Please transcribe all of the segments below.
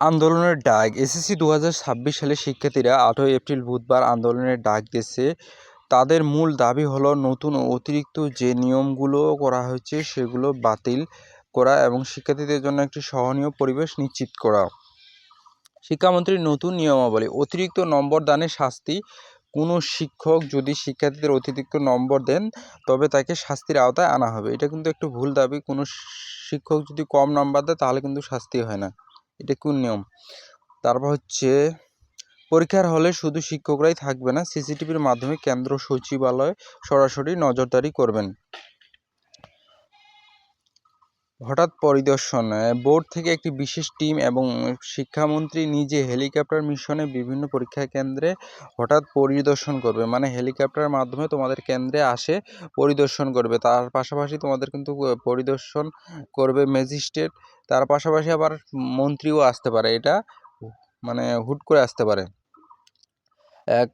আন্দোলনের ডাক। এসএসসি 2026 সালে শিক্ষার্থীরা 8 এপ্রিল বুধবার আন্দোলনের ডাক দিয়েছে। তাদের মূল দাবি হলো নতুন ও অতিরিক্ত যে নিয়মগুলো করা হয়েছে সেগুলো বাতিল করা এবং শিক্ষার্থীদের জন্য একটি সহনীয় পরিবেশ নিশ্চিত করা। শিক্ষামন্ত্রীর নতুন নিয়মাবলী। অতিরিক্ত নম্বর দানের শাস্তি। কোনো শিক্ষক যদি শিক্ষার্থীদের অতিরিক্ত নম্বর দেন তবে তাকে শাস্তির আওতায় আনা হবে। এটা কিন্তু একটু ভুল দাবি। কোনো শিক্ষক যদি কম নাম্বার দেয় তাহলে কিন্তু শাস্তি হয় না। এটা কোন নিয়ম? তারপর হচ্ছে পরীক্ষার হলে শুধু শিক্ষকরাই থাকবে না, সিসিটিভির মাধ্যমে কেন্দ্র সচিবালয় সরাসরি নজরদারি করবেন। হঠাৎ পরিদর্শন। বোর্ড থেকে একটি বিশেষ টিম এবং শিক্ষামন্ত্রী নিজে হেলিকপ্টার মিশনে বিভিন্ন পরীক্ষা কেন্দ্রে হঠাৎ পরিদর্শন করবে। মানে হেলিকপ্টারের মাধ্যমে তোমাদের কেন্দ্রে আসে পরিদর্শন করবে। তার পাশাপাশি তোমাদের কিন্তু পরিদর্শন করবে ম্যাজিস্ট্রেট। তার পাশাপাশি আবার মন্ত্রীও আসতে পারে। এটা মানে হুট করে আসতে পারে। এক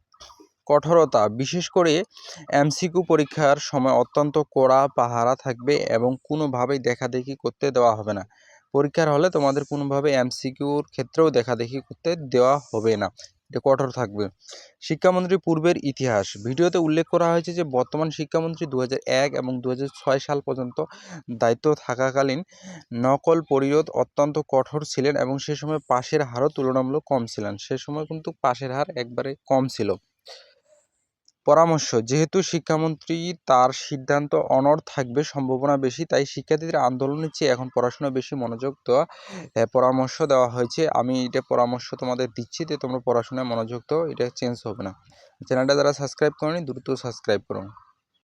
কঠোরতা। বিশেষ করে এমসিকিউ পরীক্ষার সময় অত্যন্ত কড়া পাহারা থাকবে এবং কোনোভাবেই দেখাদেখি করতে দেওয়া হবে না। পরীক্ষার হলে তোমাদের কোনোভাবে এমসিকিউর ক্ষেত্রেও দেখাদেখি করতে দেওয়া হবে না। এটা কঠোর থাকবে। শিক্ষামন্ত্রী পূর্বের ইতিহাস। ভিডিওতে উল্লেখ করা হয়েছে যে বর্তমান শিক্ষামন্ত্রী 2001 এবং 2006 সাল পর্যন্ত দায়িত্ব থাকাকালীন নকল পরিরোধ অত্যন্ত কঠোর ছিলেন এবং সে সময় পাশের হারও তুলনামূলক কম ছিলেন। সে সময় কিন্তু পাশের হার একবারে কম ছিল। পরামর্শ। যেহেতু শিক্ষামন্ত্রী তার সিদ্ধান্ত অনড় থাকবে সম্ভাবনা বেশি, তাই শিক্ষার্থীদের আন্দোলনের চেয়ে এখন পড়াশোনা বেশি মনোযোগ দেওয়া পরামর্শ দেওয়া হয়েছে। আমি এটা পরামর্শ তোমাদের দিচ্ছি যে তোমরা পড়াশোনায় মনোযোগ দাও, এটা চেঞ্জ হবে না। চ্যানেলটা যারা সাবস্ক্রাইব করোনি দ্রুত সাবস্ক্রাইব করুন।